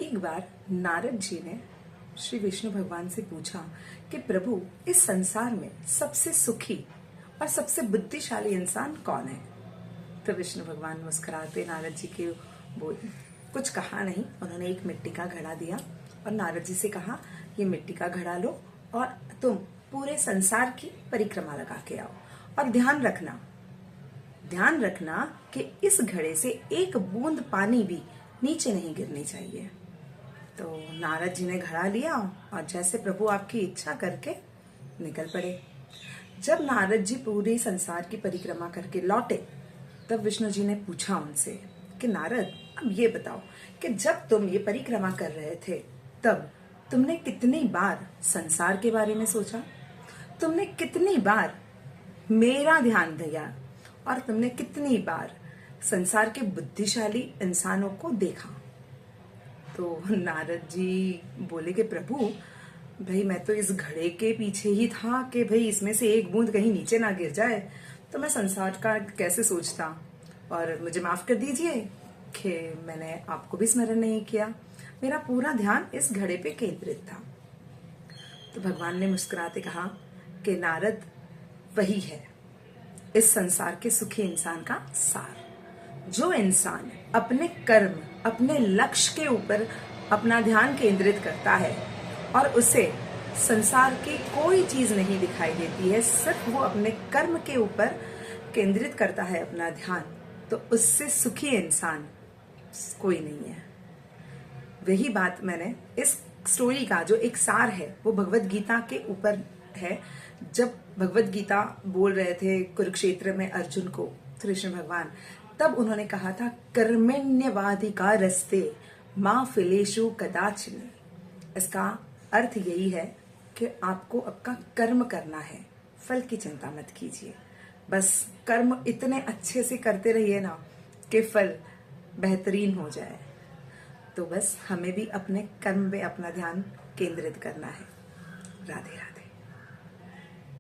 एक बार नारद जी ने श्री विष्णु भगवान से पूछा कि प्रभु, इस संसार में सबसे सुखी और सबसे बुद्धिशाली इंसान कौन है। तो विष्णु भगवान मुस्कुराते नारद जी के बोले, कुछ कहा नहीं। उन्होंने एक मिट्टी का घड़ा दिया और नारद जी से कहा, ये मिट्टी का घड़ा लो और तुम पूरे संसार की परिक्रमा लगा के आओ और ध्यान रखना कि इस घड़े से एक बूंद पानी भी नीचे नहीं गिरनी चाहिए। तो नारद जी ने घड़ा लिया और जैसे प्रभु आपकी इच्छा करके निकल पड़े। जब नारद जी पूरे संसार की परिक्रमा करके लौटे, तब विष्णु जी ने पूछा उनसे कि नारद, अब ये बताओ कि जब तुम ये परिक्रमा कर रहे थे, तब तुमने कितनी बार संसार के बारे में सोचा, तुमने कितनी बार मेरा ध्यान दिया और तुमने कितनी बार संसार के बुद्धिशाली इंसानों को देखा। तो नारद जी बोले कि प्रभु, भाई मैं तो इस घड़े के पीछे ही था कि भाई इसमें से एक बूंद कहीं नीचे ना गिर जाए, तो मैं संसार का कैसे सोचता। और मुझे माफ कर दीजिए कि मैंने आपको भी स्मरण नहीं किया, मेरा पूरा ध्यान इस घड़े पे केंद्रित था। तो भगवान ने मुस्कुराते कहा कि नारद, वही है इस संसार के सुखी इंसान का सार। जो इंसान अपने कर्म, अपने लक्ष्य के ऊपर अपना ध्यान केंद्रित करता है और उसे संसार की कोई चीज नहीं दिखाई देती है, सिर्फ वो अपने कर्म के ऊपर केंद्रित करता है अपना ध्यान, तो उससे सुखी इंसान कोई नहीं है। वही बात मैंने इस स्टोरी का जो एक सार है वो भगवत गीता के ऊपर है। जब भगवत गीता बोल रहे थे कुरुक्षेत्र में अर्जुन को कृष्ण भगवान, तब उन्होंने कहा था, कर्मण्यवाधिकारस्ते मां फलेषु कदाचन। इसका अर्थ यही है कि आपको आपका कर्म करना है, फल की चिंता मत कीजिए। बस कर्म इतने अच्छे से करते रहिए ना कि फल बेहतरीन हो जाए। तो बस हमें भी अपने कर्म पे अपना ध्यान केंद्रित करना है। राधे राधे।